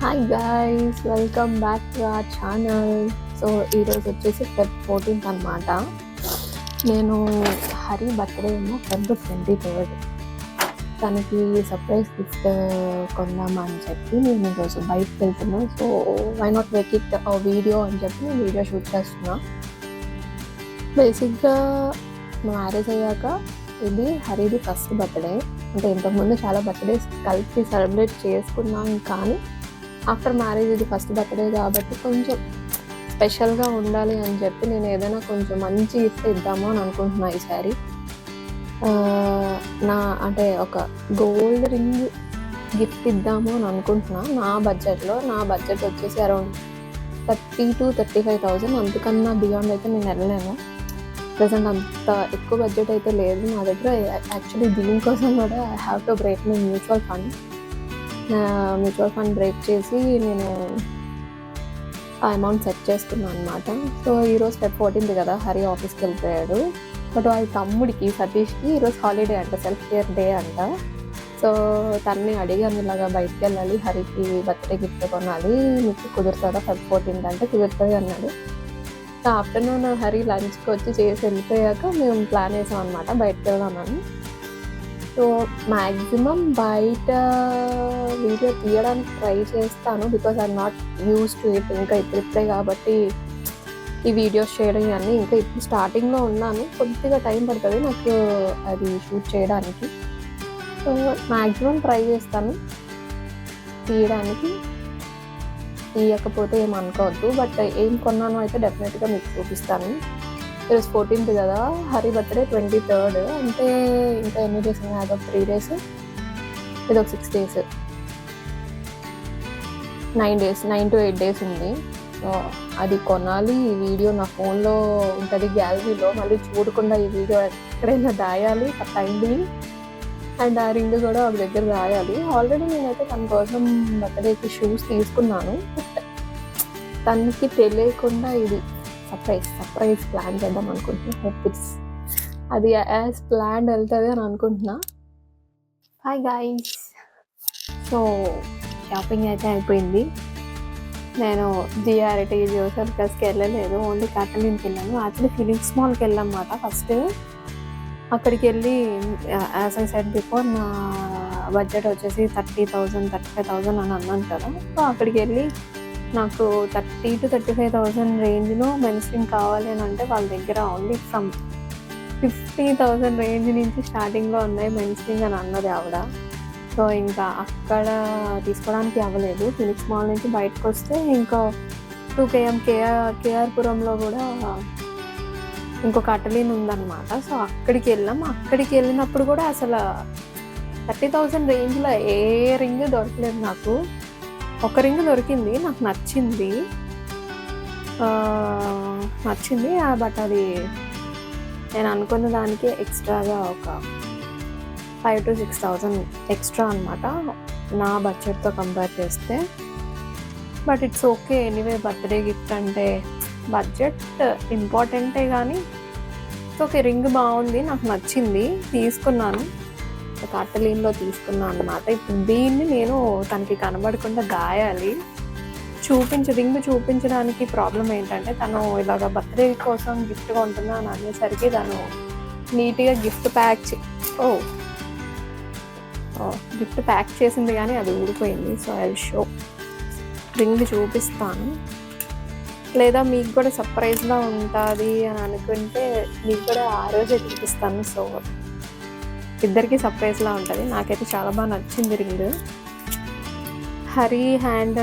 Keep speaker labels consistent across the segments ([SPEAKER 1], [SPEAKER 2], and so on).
[SPEAKER 1] Hi guys, welcome back to our channel. So ఈరోజు వచ్చేసి Feb 14th అనమాట. నేను హరి బర్త్డే ఏమో ఫెబ్ 23rd. తనకి సర్ప్రైజ్ గిఫ్ట్ కొందామా అని చెప్పి నేను ఈరోజు బయటకు వెళ్తున్నాను. So why not make it video అని చెప్పి నేను వీడియో షూట్ చేస్తున్నా. బేసిక్గా మ్యారేజ్ అయ్యాక ఇది హరిది ఫస్ట్ బర్త్డే. అంటే ఇంతకుముందు చాలా బర్త్డేస్ కలిపి సెలబ్రేట్ చేసుకున్నాం, కానీ ఆఫ్టర్ మ్యారేజ్ ఇది ఫస్ట్ బర్త్డే కాబట్టి కొంచెం స్పెషల్గా ఉండాలి అని చెప్పి నేను ఏదైనా కొంచెం మంచి గిఫ్ట్ ఇద్దాము అని అనుకుంటున్నా ఈసారి. అంటే ఒక గోల్డ్ రింగ్ గిఫ్ట్ ఇద్దాము అని అనుకుంటున్నా. నా బడ్జెట్ వచ్చేసి అరౌండ్ 30,000 to 35,000. అంతకన్నా బియాండ్ అయితే నేను వెళ్ళలేను. ప్రజెంట్ అంత ఎక్కువ బడ్జెట్ అయితే లేదు నా దగ్గర. యాక్చువల్లీ దీనికోసం కూడా I have to break my mutual fund break చేసి నేను ఆ అమౌంట్ సెట్ చేసుకున్నాను అనమాట. సో ఈరోజు Feb 14th కదా, హరి ఆఫీస్కి వెళ్ళిపోయాడు. బట్ వాళ్ళ తమ్ముడికి సతీష్కి ఈరోజు హాలిడే అంట, సెల్ఫ్ కేర్ డే అంట. సో తనని అడిగాను, ఇలాగా బయటకు వెళ్ళాలి, హరికి బర్త్డే గిఫ్ట్ కొనాలి, మీకు కుదురుతుందా Feb 14th అంటే కుదురుతుంది అన్నాడు. సో ఆఫ్టర్నూన్ హరి లంచ్కి వచ్చి చేసి వెళ్ళిపోయాక మేము ప్లాన్ చేసాం అనమాట బయటకు వెళ్దామని. సో మ్యాక్సిమం బయట వీడియో తీయడానికి ట్రై చేస్తాను, because I'm not use to it. ఇంకా ఇప్పుడిప్పుడే కాబట్టి ఈ వీడియోస్ చేయడం ఇవన్నీ ఇంకా ఇప్పుడు స్టార్టింగ్లో ఉన్నాను. కొద్దిగా టైం పడుతుంది నాకు అది షూట్ చేయడానికి. సో మ్యాక్సిమం ట్రై చేస్తాను తీయడానికి. తీయకపోతే ఏమనుకోవద్దు, బట్ ఏం కొన్నానో అయితే డెఫినెట్గా మీకు చూపిస్తాను. ఈరోజు 14th కదా, హరి బర్త్డే 23rd. అంటే ఇంకా ఎన్ని డేస్ ఉన్నాయి? అదొక 3 days, ఇదొక 6 days, 9 to 8 days ఉంది. సో అది కొనాలి. ఈ వీడియో నా ఫోన్లో ఉంటుంది గ్యాలరీలో, మళ్ళీ చూడకుండా ఈ వీడియో ఎక్కడైనా దాయాలి ఫర్ టైం బీయింగ్. అండ్ ఆ రింగ్ కూడా ఒక దగ్గర దాయాలి. ఆల్రెడీ నేనైతే తన కోసం బర్త్డేకి షూస్ తీసుకున్నాను, బట్ తనకి తెలియకుండా ఇది సర్ప్రైజ్ ప్లాన్ చేద్దాం అనుకుంటున్నా. హోప్ అది యాజ్ ప్లాన్ వెళ్తుంది అని అనుకుంటున్నా. హాయ్ గైస్, సో షాపింగ్ అయితే అయిపోయింది. నేను జిఆర్టీ జోసర్కస్కి వెళ్ళలేదు, ఓన్లీ కాటలిన్కి వెళ్ళాను. యాక్చువల్లీ ఫిలిక్స్ మాల్కి వెళ్ళాం అన్నమాట ఫస్ట్. అక్కడికి వెళ్ళి యాజ్ ఐ సెడ్ బిఫోర్ నా బడ్జెట్ వచ్చేసి 30,000 35,000 అని అన్నాను కదా. సో అక్కడికి వెళ్ళి నాకు 30,000 to 35,000 రేంజ్లో మెన్స్ట్రింగ్ కావాలి అని అంటే వాళ్ళ దగ్గర ఓన్లీ ఫ్రమ్ 50,000 రేంజ్ నుంచి స్టార్టింగ్లో ఉన్నాయి మెన్స్ట్రింగ్ అని అన్నది ఆవిడ. సో ఇంకా అక్కడ తీసుకోవడానికి అవ్వలేదు. ఫినిక్స్ మాల్ నుంచి బయటకు వస్తే ఇంకా 2 km కేఆర్పురంలో కూడా ఇంకొక అటలీన్ ఉందన్నమాట. సో అక్కడికి వెళ్ళాం. అక్కడికి వెళ్ళినప్పుడు కూడా అసలు 30,000 రేంజ్లో ఏ రింగ్ దొరకలేదు నాకు. ఒక రింగ్ దొరికింది, నాకు నచ్చింది. బట్ అది నేను అనుకున్న దానికి ఎక్స్ట్రాగా ఒక 5,000 to 6,000 ఎక్స్ట్రా అనమాట నా బడ్జెట్తో కంపేర్ చేస్తే. But it's okay anyway, birthday gift అంటే బడ్జెట్ ఇంపార్టెంటే, కానీ ఓకే రింగ్ బాగుంది, నాకు నచ్చింది, తీసుకున్నాను. కాటలీన్లో తీసుకున్నాను అనమాట. ఇప్పుడు దీన్ని నేను తనకి కనబడకుండా దాయాలి. రింగ్ చూపించడానికి ప్రాబ్లం ఏంటంటే, తను ఇలాగ బర్త్డే కోసం గిఫ్ట్ కొంటున్నాను అనేసరికి తను నీట్గా గిఫ్ట్ ప్యాక్ చేసింది, కానీ అది ఊడిపోయింది. So I will show, ring చూపిస్తాను. లేదా మీకు కూడా సర్ప్రైజ్లా ఉంటుంది అని అనుకుంటే మీకు కూడా ఆ రోజే చూపిస్తాను. సో ఇద్దరికి సర్ప్రైజ్లా ఉంటుంది. నాకైతే చాలా బాగా నచ్చింది రింగ్. హరి హ్యాండ్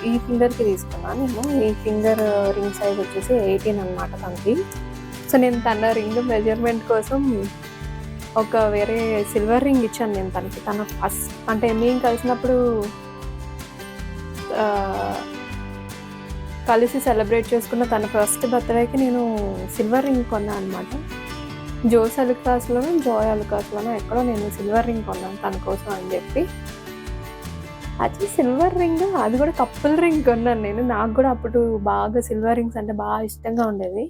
[SPEAKER 1] ఈ ఫింగర్కి తీసుకున్నాను నేను. ఈ ఫింగర్ రింగ్ సైజ్ వచ్చేసి 18 అనమాట తనకి. సో నేను తన రింగ్ మెజర్మెంట్ కోసం ఒక వేరే సిల్వర్ రింగ్ ఇచ్చాను నేను తనకి. తన ఫస్ట్ అంటే మేము కలిసినప్పుడు కలిసి సెలబ్రేట్ చేసుకున్న తన ఫస్ట్ బర్త్డేకి నేను సిల్వర్ రింగ్ కొన్నాను అనమాట. జోయ్ అలుకాస్లోనో ఎక్కడో నేను సిల్వర్ రింగ్ కొన్నాను తన కోసం అని చెప్పి. యాక్చువల్లీ సిల్వర్ రింగ్ అది కూడా కప్పుల్ రింగ్ కొన్నాను నేను. నాకు కూడా అప్పుడు బాగా సిల్వర్ రింగ్స్ అంటే బాగా ఇష్టంగా ఉండేది.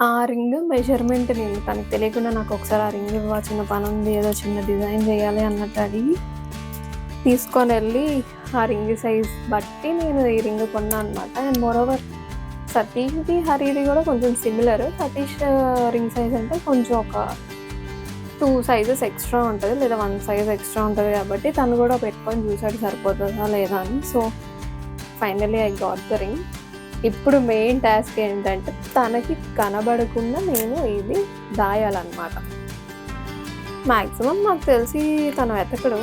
[SPEAKER 1] ఆ రింగ్ మెజర్మెంట్ నేను తనకు తెలియకుండా నాకు ఒకసారి ఆ రింగ్ చిన్న పని ఉంది, ఏదో చిన్న డిజైన్ చేయాలి అన్నట్టు అడిగి తీసుకొని వెళ్ళి ఆ రింగ్ సైజ్ బట్టి నేను ఈ రింగ్ కొన్నాను అనమాట. అండ్ మోరోవర్ సతీష్ది హరిది కూడా కొంచెం సిమిలర్. సతీష్ రింగ్ సైజ్ అంటే కొంచెం ఒక 2 సైజెస్ ఎక్స్ట్రా ఉంటుంది, లేదా 1 సైజ్ ఎక్స్ట్రా ఉంటుంది. కాబట్టి తను కూడా పెట్టుకొని చూసాడు సరిపోతుందా లేదా అని. So finally I got the ring. ఇప్పుడు మెయిన్ టాస్క్ ఏంటంటే తనకి కనబడకుండా నేను ఇది దాయాలన్నమాట. మ్యాక్సిమం నాకు తెలిసి తను వెతకడు,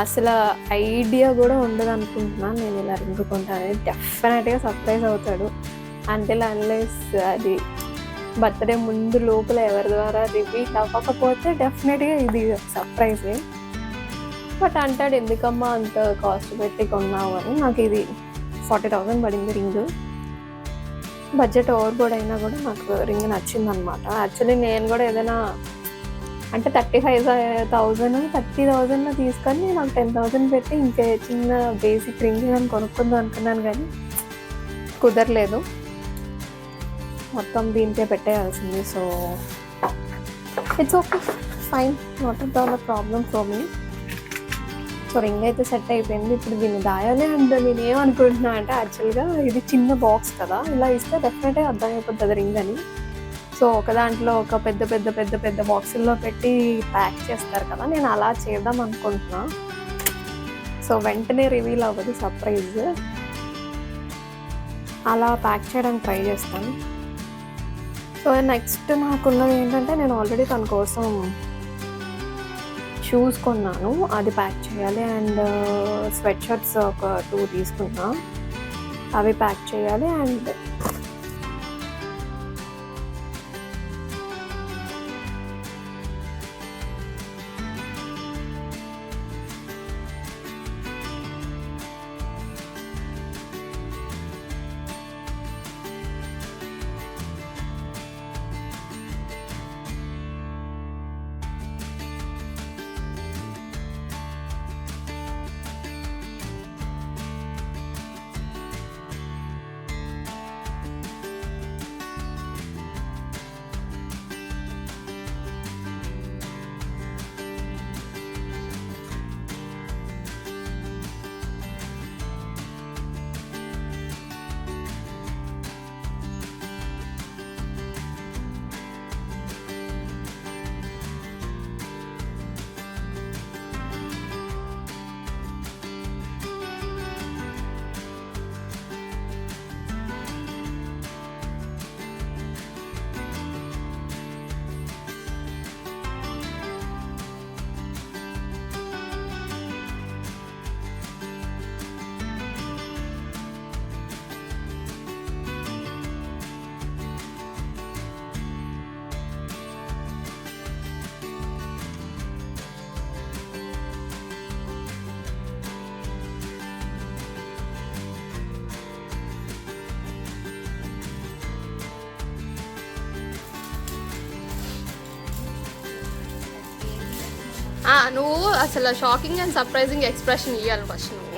[SPEAKER 1] అసలు ఐడియా కూడా ఉండదు అనుకుంటున్నాను నేను ఇలా రింగ్ కొంటాను. డెఫినెట్గా సర్ప్రైజ్ అవుతాడు. అంటిల్ అన్లెస్ అది బర్త్డే ముందు లోపల ఎవరి ద్వారా రివీల్ అవ్వకపోతే డెఫినెట్గా ఇది సర్ప్రైజే. బట్ అంటాడు ఎందుకమ్మా అంత కాస్ట్ పెట్టి కొన్నావు అని. నాకు ఇది 40,000 పడింది రింగ్. బడ్జెట్ ఓవర్ బోర్డ్ అయినా కూడా నాకు రింగ్ నచ్చింది అనమాట. యాక్చువల్లీ నేను కూడా ఏదైనా అంటే 35,000 30,000 తీసుకొని నాకు 10,000 పెట్టి ఇంకే చిన్న బేసిక్ రింగ్ నేను కొనుక్కుందాం అనుకున్నాను, కానీ కుదరలేదు. మొత్తం దీనికే పెట్టేయాల్సింది. So it's okay, fine, not at all a problem for me. So ring అయితే సెట్ అయిపోయింది. ఇప్పుడు దీన్ని దాయాలి. అండ్ నేను ఏమనుకుంటున్నా అంటే యాక్చువల్గా ఇది చిన్న బాక్స్ కదా, ఇలా ఇస్తే డెఫినెట్గా అర్థమైపోతుంది రింగ్ అని. సో ఒక దాంట్లో ఒక పెద్ద పెద్ద పెద్ద పెద్ద బాక్సుల్లో పెట్టి ప్యాక్ చేస్తారు కదా, నేను అలా చేద్దాం అనుకుంటున్నా. సో వెంటనే రివీల్ అవ్వదు సర్ప్రైజ్, అలా ప్యాక్ చేయడానికి ట్రై చేస్తాను. సో నెక్స్ట్ నాకున్నది ఏంటంటే నేను ఆల్రెడీ తన కోసం షూస్ కొన్నాను, అది ప్యాక్ చేయాలి. అండ్ స్వెట్ షర్ట్స్ ఒక 2 తీసుకున్నా, అవి ప్యాక్ చేయాలి. అండ్ నువ్వు అసలు షాకింగ్ అండ్ సర్ప్రైజింగ్ ఎక్స్ప్రెషన్ ఇవ్వాలి ఫస్ట్ నువ్వు.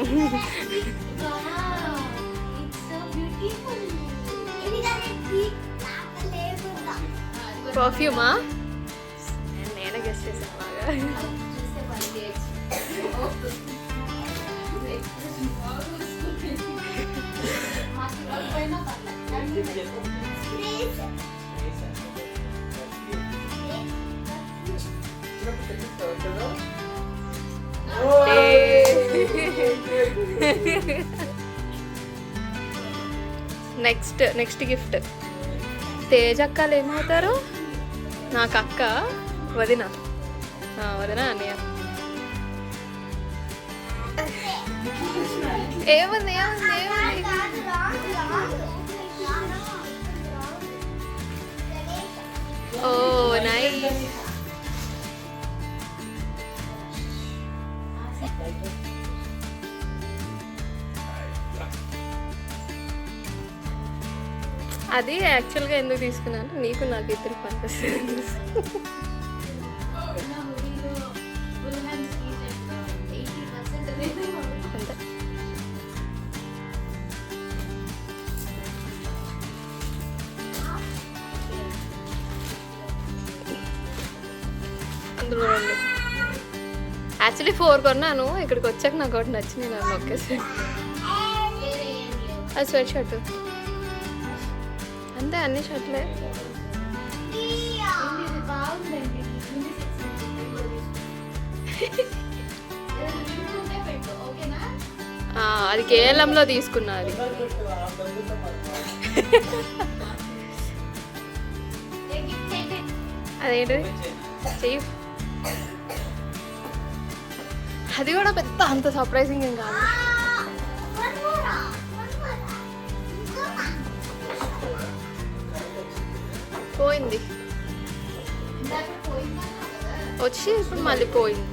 [SPEAKER 1] పర్ఫ్యూమా? నేనే గెస్ట్ చేశాను బాగా. నెక్స్ట్ గిఫ్ట్ తేజ్ అక్కలు ఏమవుతారు? నాకు అక్క, వదిన అన్నయ్య. ఏముంది ఓ నైస్. అది యాక్చువల్గా ఎందుకు తీసుకున్నాను, నీకు నాకు ఇద్దరు పనిపిస్తుంది. అందులో యాక్చువల్లీ 4 కొన్నాను, ఇక్కడికి వచ్చాక నాకు ఒకటి నచ్చింది, నాకు నొక్కేసి. అది స్వెట్ షర్ట్ అంతే, అన్ని షర్ట్లే. అది కేఎల్ఎంలో తీసుకున్నా. అది అదేంటి చెయ్యి. అది కూడా పెద్ద అంత సర్ప్రైజింగ్ ఏం కాదు. పోయింది వచ్చి, ఇప్పుడు మళ్ళీ పోయింది.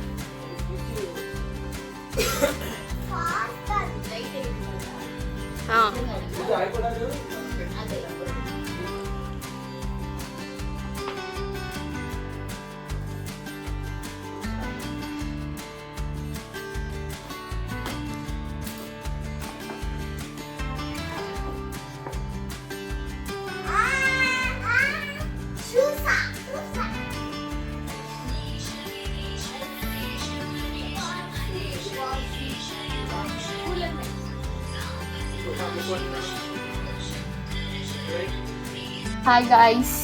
[SPEAKER 1] Hi guys,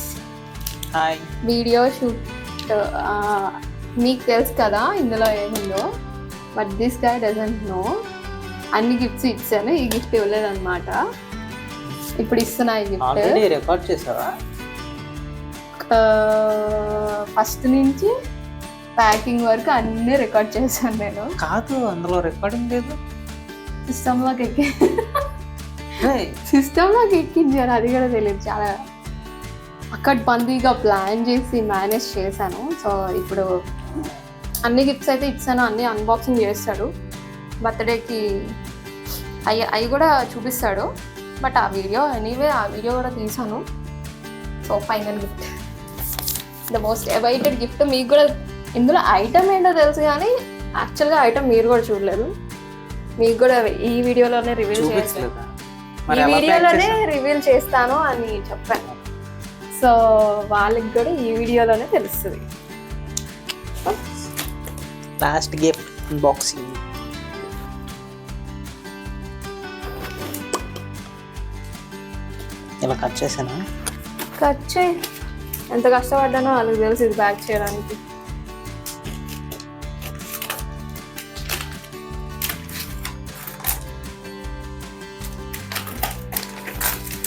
[SPEAKER 2] hi.
[SPEAKER 1] Video shoot మీకు తెలుసు కదా ఇందులో ఏముందో, but this guy doesn't know. అన్ని గిఫ్ట్స్ ఇచ్చాను, ఈ గిఫ్ట్ ఇవ్వలేదన్నమాట. ఇప్పుడు ఇస్తున్నా ఈ గిఫ్ట్.
[SPEAKER 2] ఆల్రెడీ రికార్డ్ చేసావా?
[SPEAKER 1] ఫస్ట్ నుంచి ప్యాకింగ్ వరకు అన్నీ రికార్డ్ చేశాను నేను.
[SPEAKER 2] కాదు, అందులో రికార్డింగ్ లేదు.
[SPEAKER 1] సిస్టంలోకి ఎక్కించాను, అది కూడా తెలియదు. చాలా అక్కడ్బందీగా ప్లాన్ చేసి మేనేజ్ చేశాను. సో ఇప్పుడు అన్ని గిఫ్ట్స్ అయితే ఇచ్చాను, అన్ని అన్బాక్సింగ్ చేస్తాడు. బర్త్డేకి అవి కూడా చూపిస్తాడు. బట్ ఆ వీడియో కూడా తీసాను. So final gift, the most awaited gift. మీకు కూడా ఇందులో ఐటమ్ ఏంటో తెలుసు, కానీ యాక్చువల్గా ఐటమ్ మీరు కూడా చూడలేదు. మీకు కూడా ఈ వీడియోలోనే రివీల్ చేస్తాను, ఈ వీడియోలోనే రివీల్ చేస్తాను అని చెప్పాను. సో వాళ్ళకి కూడా ఈ వీడియోలోనే తెలుస్తుంది.
[SPEAKER 2] Last gift unboxing. ఇలా కట్ చేసానా?
[SPEAKER 1] కట్ చేయి. ఎంత కష్టపడ్డానో వాళ్ళకి తెలుసు ఇది ప్యాక్ చేయడానికి.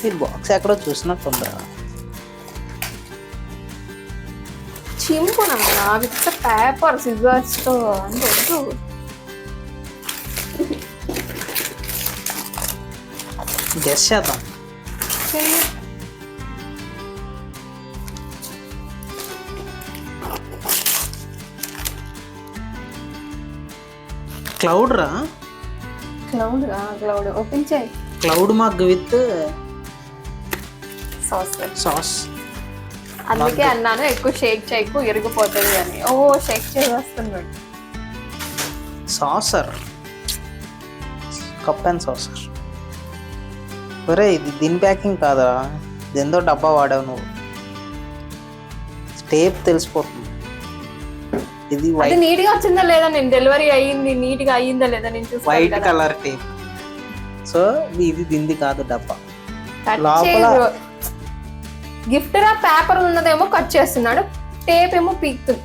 [SPEAKER 2] ఈ బాక్స్ ఎక్కడో చూసినట్టుందా?
[SPEAKER 1] చింపునమ్మా విత్ పేపర్ సిజర్స్తో అంటే వద్దు.
[SPEAKER 2] గెస్ చేద్దాం. క్లౌడ్ రా.
[SPEAKER 1] క్లౌడ్ ఓపెన్ చేయి.
[SPEAKER 2] Cloud mug with
[SPEAKER 1] sauce. అందుకే అన్నాను ఎక్కువ షేక్ చేయకు, ఇరిగిపోతుంది అని. ఓ షేక్ చేస్తున్నాడు.
[SPEAKER 2] Saucer, cup and saucer. ఒరే ఇది దీని ప్యాకింగ్ కాదా, ఇదేందో డబ్బా వాడావు నువ్వు. టేప్ తెలిసిపోతుంది. ఇది
[SPEAKER 1] వైట్, నీట్ గా వచ్చిందా లేదా, నేను డెలివరీ అయ్యింది నీట్ గా అయ్యిందా లేదా నేను చూసి.
[SPEAKER 2] White colour tape. సో ఇది దీనిది కాదు డబ్బా. లోపల
[SPEAKER 1] గిఫ్ట్ రా పేపర్ ఉన్నదేమో కట్ చేస్తున్నాడు, టేప్ ఏమో పీక్తుంది.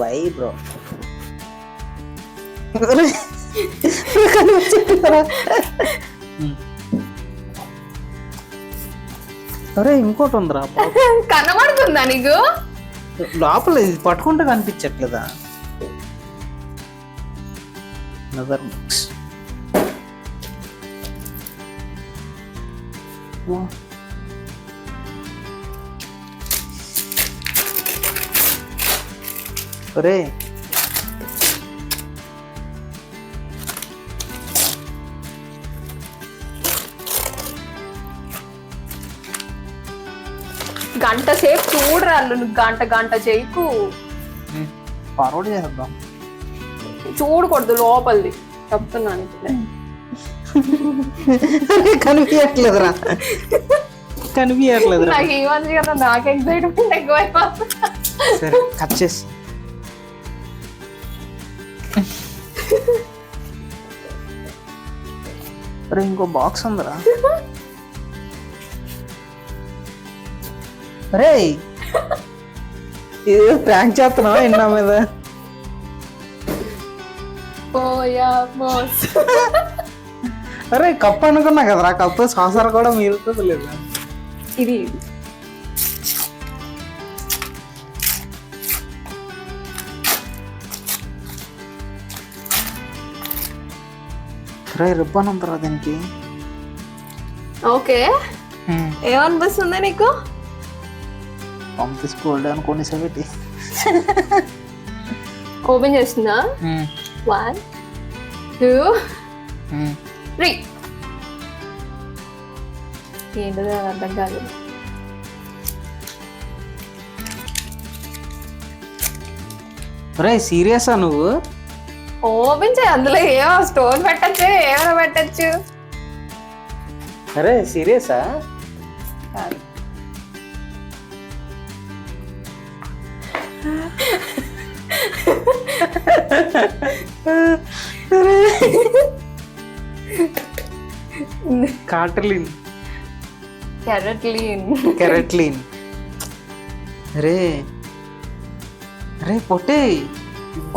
[SPEAKER 2] Why bro? అరే ఇంకోటి ఉందిరా.
[SPEAKER 1] కనబడుతుందా నీకు?
[SPEAKER 2] లోపల ఇది పట్టుకుంటే కనిపించట్లేదా? another box. Wow. Hooray!
[SPEAKER 1] గంట సేపు చూడరా, నువ్వు గంట చేయకు.
[SPEAKER 2] ఫార్వర్డ్ చేద్దాం.
[SPEAKER 1] చూడకూడదు లోపలిది, చెప్తున్నాను.
[SPEAKER 2] కనిపించట్లేదురా, కనిపించట్లేదు.
[SPEAKER 1] నాకు ఈ మధ్య కదా నాకు ఎక్సైట్మెంట్ ఎక్కువైపోతుంది.
[SPEAKER 2] సరే కట్ చేసి అరే ఇంకో బాక్స్ ఉందిరా. అరే ఇది ప్రాంక్ చేస్తున్నావా ఎన్నా మీద?
[SPEAKER 1] పోయా మోస్.
[SPEAKER 2] అరే కప్పు అనుకున్నా కదరా, కప్పు సాసర కూడా మిగులుతుంది లేదా?
[SPEAKER 1] ఇది
[SPEAKER 2] అరే రిబ్బన్ ఉందరా దీనికి.
[SPEAKER 1] ఓకే, ఏమనిపిస్తుంది నీకు?
[SPEAKER 2] పంపించుకోండి అనుకోని సెవెంటీ.
[SPEAKER 1] ఓపెన్ చేస్తున్నా. 1 2 3. ఏంటో అర్థం కాదు.
[SPEAKER 2] అరే సీరియసా నువ్వు?
[SPEAKER 1] ఓపెన్ చేయి, అందులో ఏమో స్టోన్ పెట్టచ్చు, ఏమైనా పెట్టచ్చు.
[SPEAKER 2] అరే సీరియసా? కాటలిన్ కెరట్లిన్. అరే అరే పొట్టే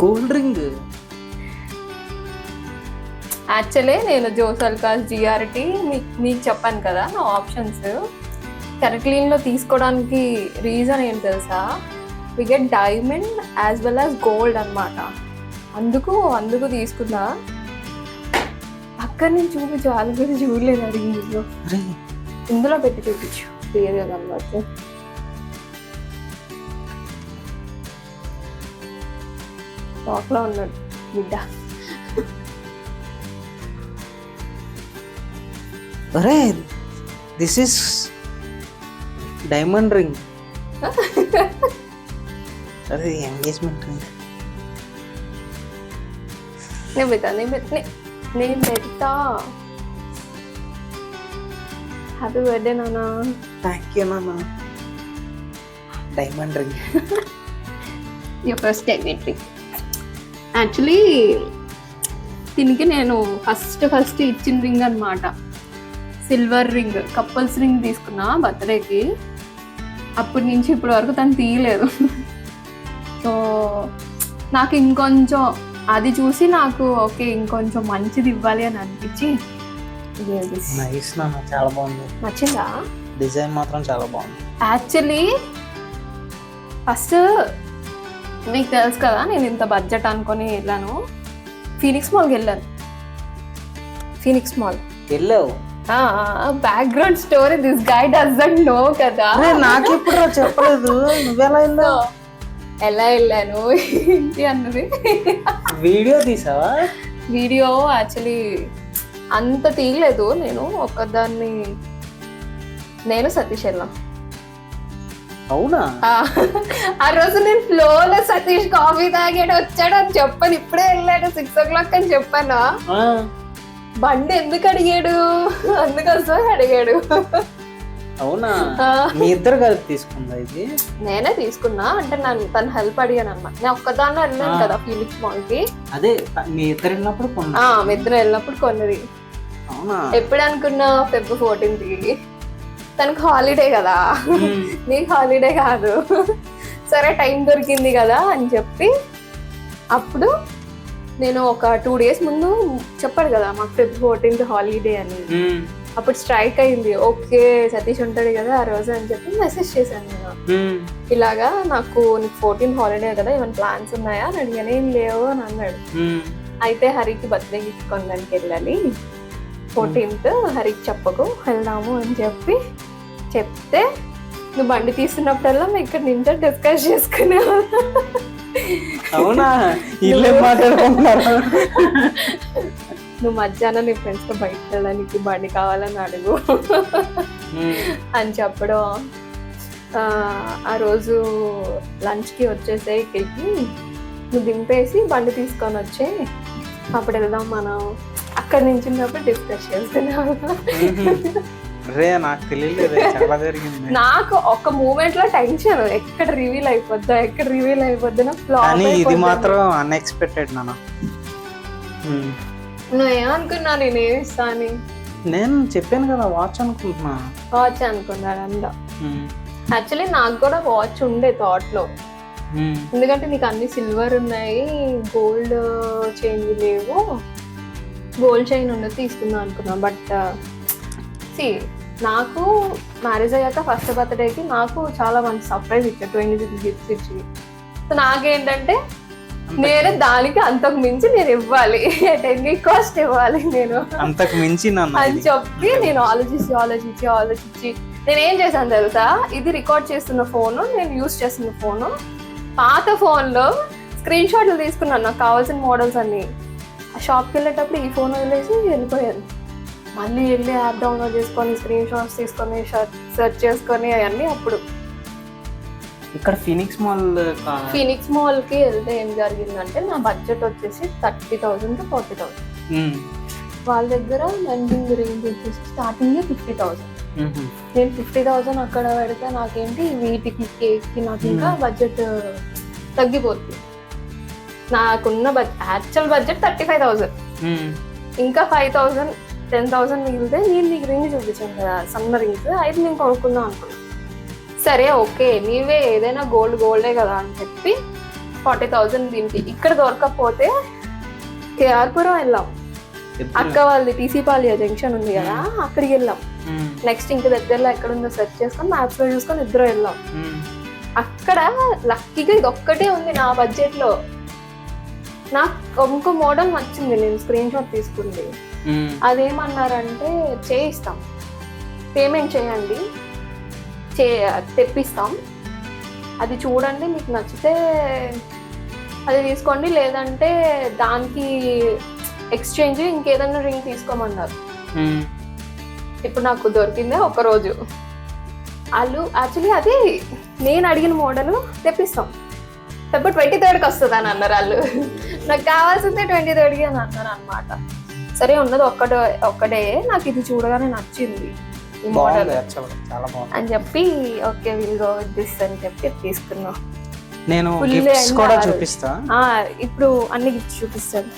[SPEAKER 2] గోల్డ్ రింగ్.
[SPEAKER 1] యాక్చువల్లీ నేను జోసల్కాస్ జిఆర్టీ మీకు చెప్పాను కదా నా ఆప్షన్స్. కెరట్లిన్లో తీసుకోవడానికి రీజన్ ఏంటి తెలుసా? We get diamond as well as gold అనమాట. అందుకు తీసుకున్నా. అక్కడ నేను చూపించు, వాళ్ళ కూడా చూడలేదు అడిగింది. ఇందులో పెట్టి చూపించు క్లియర్గా కనబడుతుంది. షాక్లో ఉన్నాడు బిడ్డ.
[SPEAKER 2] అరే దిస్ ఇస్ డైమండ్ రింగ్. అరే ఎంగేజ్మెంట్ రింగ్.
[SPEAKER 1] నేను పెడతా. హ్యాపీ బర్త్డే నాన్న.
[SPEAKER 2] థ్యాంక్ యూ నాన్న. Diamond ring.
[SPEAKER 1] Your first diamond ring. Actually దీనికి నేను ఫస్ట్ ఇచ్చిన రింగ్ అనమాట. సిల్వర్ రింగ్, కపుల్స్ రింగ్ తీసుకున్నా బర్త్డేకి. అప్పటి నుంచి ఇప్పటి వరకు తను తీయలేదు. సో నాకు ఇంకొంచెం అది చూసి నాకు ఓకే ఇంకొంచెం మంచిది ఇవ్వాలి అని అనిపించి
[SPEAKER 2] నైస్ నాన్న, చాలా బాగుంది.
[SPEAKER 1] నచ్చిందా?
[SPEAKER 2] డిజైన్ మాత్రం చాలా బాగుంది.
[SPEAKER 1] యాక్చువల్లీ ఫస్ట్ మీకు తెలుసు కదా నేను ఇంత బడ్జెట్ అనుకొని వెళ్ళాను. ఫీనిక్స్ మాల్కి వెళ్ళాను. ఫీనిక్స్ మాల్
[SPEAKER 2] వెళ్ళావు?
[SPEAKER 1] Background story this guy doesn't know కదా.
[SPEAKER 2] నాకు ఎప్పుడు చెప్పలేదు. నువ్వెలా వెళ్ళావు?
[SPEAKER 1] ఎలా వెళ్ళాను ఏంటి అన్నది
[SPEAKER 2] వీడియో తీసావా?
[SPEAKER 1] వీడియో యాక్చువల్లీ అంత తీయలేదు. నేను ఒకదాన్ని, నేను సతీష్ వెళ్ళాం.
[SPEAKER 2] అవునా?
[SPEAKER 1] ఆ రోజు నేను ఫ్లోలో సతీష్ కాఫీ తాగాడు వచ్చాడు అని చెప్పాను. ఇప్పుడే వెళ్ళాడు 6 o'clock అని చెప్పాను. బండి ఎందుకు అడిగాడు? అందుకోసం అడిగాడు.
[SPEAKER 2] అవునా? మీ ఇద్దరు కలిపి తీసుకుందా ఇది?
[SPEAKER 1] నేనే తీసుకున్నా. అంటే తను హెల్ప్ అడిగాను అనమాట. నేను ఒక్కదాన్ని వెళ్ళాను కదా ఫీనిక్స్ మాల్ కి.
[SPEAKER 2] అదే మీ ఇద్దరు వెళ్ళినప్పుడు
[SPEAKER 1] మీ ఇద్దరు వెళ్ళినప్పుడు కొన్నది.
[SPEAKER 2] అవునా?
[SPEAKER 1] ఎప్పుడు అనుకున్నా Feb 14th. తనకు హాలిడే కదా, నీకు హాలిడే కాదు. సరే టైం దొరికింది కదా అని చెప్పి అప్పుడు నేను ఒక 2 days ముందు చెప్పాడు కదా మాకు Feb 14th హాలిడే అని. అప్పుడు స్ట్రైక్ అయింది. ఓకే సతీష్ ఉంటాడు కదా ఆ రోజు అని చెప్పి మెసేజ్ చేశాను నేను. ఇలాగా నాకు నీకు 14th హాలిడే కదా, ఏమైనా ప్లాన్స్ ఉన్నాయా అని అడిగాను. ఏం లేవు అని అన్నాడు. అయితే హరికి బర్త్డే గిఫ్ట్ కొనడానికి వెళ్ళాలి 14th, హరికి చెప్పకు వెళ్దాము అని చెప్తే నువ్వు బండి తీస్తున్నప్పుడల్లా మేము ఇక్కడ నుంచి డిస్కస్ చేసుకునేవాళ్ళం.
[SPEAKER 2] అవునా?
[SPEAKER 1] నువ్వు మధ్యాహ్నం నీ ఫ్రెండ్స్తో బయటకు వెళ్ళడానికి బండి కావాలని అడుగు అని చెప్పడం. ఆ రోజు లంచ్కి వచ్చేసే ఇక్కడికి నువ్వు దింపేసి బండి తీసుకొని వచ్చే అప్పుడు వెళ్దాం మనం. అక్కడి నుంచి ఉన్నప్పుడు డిస్కస్ చేస్తున్నాను.
[SPEAKER 2] నాకు తెలియలేదు చాలా జరిగింది.
[SPEAKER 1] నాకు ఒక మూమెంట్ లో టెన్షన్ ఎక్కడ రివీల్ అయిపోద్దా.
[SPEAKER 2] ఇది మాత్రం అన్ఎక్స్పెక్టెడ్ నాన్న.
[SPEAKER 1] నువ్వేమనుకున్నా నేనేమి ఇస్తాను?
[SPEAKER 2] నేను చెప్పాను కదా వాచ్ అనుకుంటున్నా.
[SPEAKER 1] వాచ్ అనుకున్నాడు అంతా. యాక్చువల్లీ నాకు కూడా వాచ్ ఉండే థాట్ లో, ఎందుకంటే నీకు అన్ని సిల్వర్ ఉన్నాయి, గోల్డ్ చైన్ లేవు. గోల్డ్ చైన్ ఉన్నది తీసుకుందాం అనుకున్నా. బట్ నాకు మ్యారేజ్ అయ్యాక ఫస్ట్ బర్త్డేకి నాకు చాలా మంచి సర్ప్రైజ్ ఇచ్చారు, 26 గిఫ్ట్స్ ఇచ్చి. సో నాకేంటంటే నేను దానికి అంతకు మించి నేను ఇవ్వాలి, ఎన్ని కాస్ట్ ఇవ్వాలి నేను
[SPEAKER 2] అంతకు మించి
[SPEAKER 1] అని చెప్పి నేను ఆలోచించి నేను ఏం చేశాను తెలుసా? ఇది రికార్డ్ చేస్తున్న ఫోను, నేను యూస్ చేస్తున్న ఫోను, పాత ఫోన్లో స్క్రీన్ షాట్లు తీసుకున్నాను నాకు కావాల్సిన మోడల్స్ అన్ని. ఆ షాప్కి వెళ్ళేటప్పుడు ఈ ఫోన్ వదిలేసి వెళ్ళిపోయాను. మళ్ళీ వెళ్ళి యాప్ డౌన్లోడ్ చేసుకొని స్క్రీన్ షాట్స్ తీసుకొని సెర్చ్ చేసుకొని అవన్నీ. అప్పుడు
[SPEAKER 2] ఇక్కడ ఫీనిక్స్
[SPEAKER 1] మాల్కి వెళ్తే ఏం జరిగిందంటే నా బడ్జెట్ వచ్చేసి 30,000 to 40,000. వాళ్ళ దగ్గర లెండింగ్ రేంజ్ వచ్చేసి స్టార్టింగ్ 50,000. నేను 50,000 అక్కడ పెడితే నాకేంటి వీటికి కేక్కి నాకు ఇంకా బడ్జెట్ తగ్గిపోతుంది. నాకున్న యాక్చువల్ బడ్జెట్ 35,000, ఇంకా 5,000 10,000 మిగిలితే నేను నీకు రింగ్ చూపించాను కదా సన్న రింగ్స్, అయితే నేను కొనుక్కుందాం అనుకున్నాను. సరే ఓకే నీవే ఏదైనా గోల్డే కదా అని చెప్పి 40,000 దీనికి. ఇక్కడ దొరకకపోతే కేఆర్పురం వెళ్ళాం, అక్క వాళ్ళది టీసీ పాలియా జంక్షన్ ఉంది కదా అక్కడికి వెళ్ళాం. నెక్స్ట్ ఇంక దగ్గరలో ఎక్కడ ఉందో సెర్చ్ చేసుకొని మ్యాప్స్ లో చూసుకొని ఇద్దరు వెళ్ళాం. అక్కడ లక్కీగా ఇది ఒక్కటే ఉంది నా బడ్జెట్ లో. నాకు ఇంకో మోడల్ నచ్చింది, నేను స్క్రీన్ షాట్ తీసుకుంది. అదేమన్నారంటే చేయిస్తాం, పేమెంట్ చేయండి, తెప్పిస్తాం, అది చూడండి మీకు నచ్చితే అది తీసుకోండి, లేదంటే దానికి ఎక్స్చేంజ్ ఇంకేదైనా రింగ్ తీసుకోమన్నారు. ఇప్పుడు నాకు దొరికిందే ఒకరోజు. వాళ్ళు యాక్చువల్లీ అది నేను అడిగిన మోడల్ తెప్పిస్తాం, ఎప్పుడు 23rd వస్తుంది అని అన్నారు వాళ్ళు. నాకు కావాల్సిందే 23rd అని అన్నారు అనమాట. సరే ఉన్నది ఒక్కడే, నాకు ఇది చూడగానే నచ్చింది ఈ మోడల్ అని చెప్పి okay will go with this అని చెప్పి తీసుకున్నాం.
[SPEAKER 2] నేను గిఫ్ట్స్ కూడా చూపిస్తా.
[SPEAKER 1] ఇప్పుడు అన్ని గిఫ్ట్స్ చూపిస్తాను.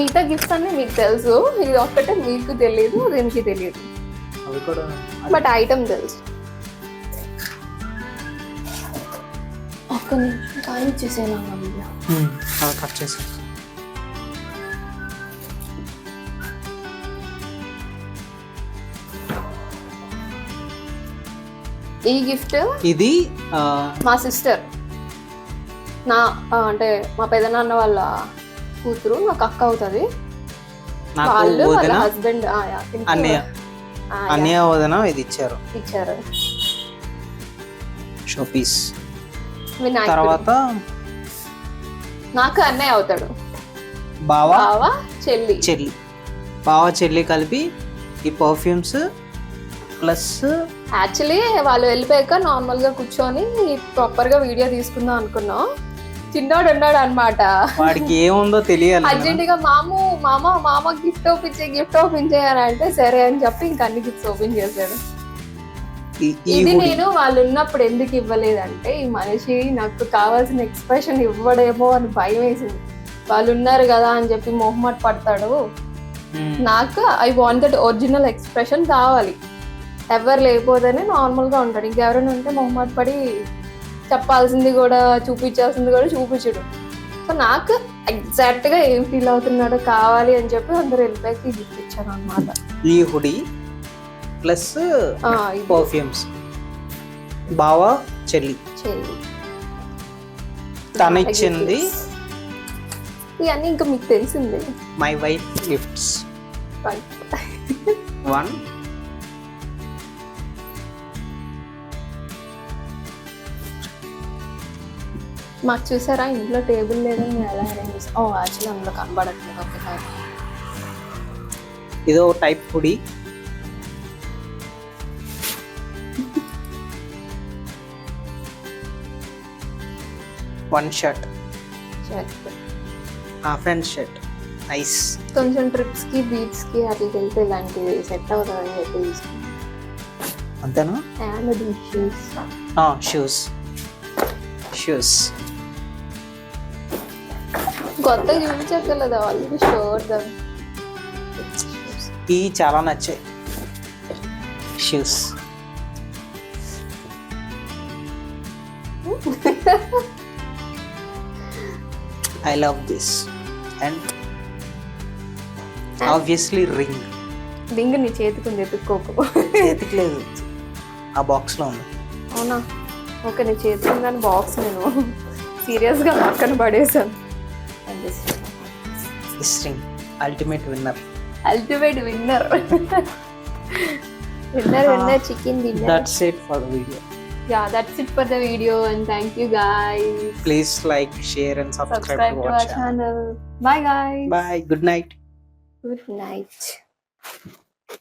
[SPEAKER 1] మిగతా గిఫ్ట్స్ అన్ని మీకు తెలుసు, ఇది ఒక్కటే మీకు తెలియదు, దీనికి తెలియదు, బట్ ఐటమ్ తెలుసు. ఒక్క నిమిషం కాయ ఇచ్చేసేనా
[SPEAKER 2] కట్ చేసి.
[SPEAKER 1] ఈ గిఫ్ట్
[SPEAKER 2] ఇది
[SPEAKER 1] మా సిస్టర్, నా అంటే మా పెదనాన్న వాళ్ళ కూతురు, నాకు అక్క అవుతుంది. వాళ్ళు వాళ్ళ హస్బెండ్
[SPEAKER 2] అన్నయ్య వదిన ఇది ఇచ్చారు షోపీస్. తర్వాత
[SPEAKER 1] నాకు అన్నయ్య అవుతాడు,
[SPEAKER 2] బావ
[SPEAKER 1] చెల్లి
[SPEAKER 2] బావ చెల్లి కలిపి ఈ పర్ఫ్యూమ్స్ ప్లస్.
[SPEAKER 1] యాక్చువల్లీ వాళ్ళు వెళ్ళిపోయాక నార్మల్ గా కూర్చొని ప్రాపర్ గా వీడియో తీసుకుందాం అనుకున్నాం. చిన్నోడు ఉన్నాడు అనమాట,
[SPEAKER 2] వాడికి ఏముందో తెలియాలి.
[SPEAKER 1] అర్జెంట్ గా మామ గిఫ్ట్ ఓపెన్ చేయాలంటే సరే అని చెప్పి ఇంకా అన్ని గిఫ్ట్స్ ఓపెన్ చేశాడు. ఇది నేను వాళ్ళు ఉన్నప్పుడు ఎందుకు ఇవ్వలేదంటే ఈ మనిషి నాకు కావాల్సిన ఎక్స్ప్రెషన్ ఇవ్వడేమో అని భయం వేసింది. వాళ్ళు ఉన్నారు కదా అని చెప్పి మొహమాట పడతాడు. నాకు I want that original expression కావాలి. ఎవరు లేకపోతేనే నార్మల్ గా ఉంటాడు, ఇంకెవరైనా ఉంటే మొహమాట పడి చెప్పాల్సింది కూడా చూపించాల్సింది కూడా చూపించడు. సో నాకు ఎగ్జాక్ట్ గా ఏం ఫీల్ అవుతున్నాడో కావాలి అని చెప్పి అందరు వెళ్ళిపోయి గిఫ్ట్ ఇచ్చాను అనమాట.
[SPEAKER 2] ఈ హుడీ ప్లస్ పర్ఫ్యూమ్స్ బావా చెల్లి తన ఇచ్చింది.
[SPEAKER 1] ఇవన్నీ ఇంకా మీకు తెలిసిందే.
[SPEAKER 2] మై వైఫ్ గిఫ్ట్స్ 1
[SPEAKER 1] మాకు చూసారా ఇంట్లో టేబుల్ లేదని నేను ఎలా అరేంజ్ చేస్తాను. ఓ యాక్చువల్లీ అందులో కనబడట్లేదు. ఓకే
[SPEAKER 2] ఇదో type hoodie. One shirt, half and shirt, nice.
[SPEAKER 1] కొంచెం ట్రిప్స్ కి బీచ్ కి అట్లా వెళ్తే ఇలాంటివి సెట్ అవుతుందని చెప్పి తీసుకున్నాను.
[SPEAKER 2] అంతేనా?
[SPEAKER 1] And shoes.
[SPEAKER 2] షూస్
[SPEAKER 1] కొత్తగా చూపించక్కర్లేదు ఆల్రెడీ షోర్ దమ్.
[SPEAKER 2] ఈ చాలా నచ్చాయి shoes. I love this and obviously ring.
[SPEAKER 1] Ring నీ చేతికి ఉంది, ఎత్తుక్కోకు.
[SPEAKER 2] చేతికి లేదు, ఆ బాక్స్లో ఉంది.
[SPEAKER 1] అవునా, ఓకే. నీ చేతికి ఉందని బాక్స్ నేను సీరియస్గా పక్కన పడేసాను.
[SPEAKER 2] This ring ultimate winner.
[SPEAKER 1] Ultimate winner. Winner chicken dinner.
[SPEAKER 2] That's it for the video.
[SPEAKER 1] Yeah, that's it for the video and thank you guys.
[SPEAKER 2] Please like, share and subscribe to our channel.
[SPEAKER 1] Bye guys.
[SPEAKER 2] Bye. Good night.
[SPEAKER 1] Good night.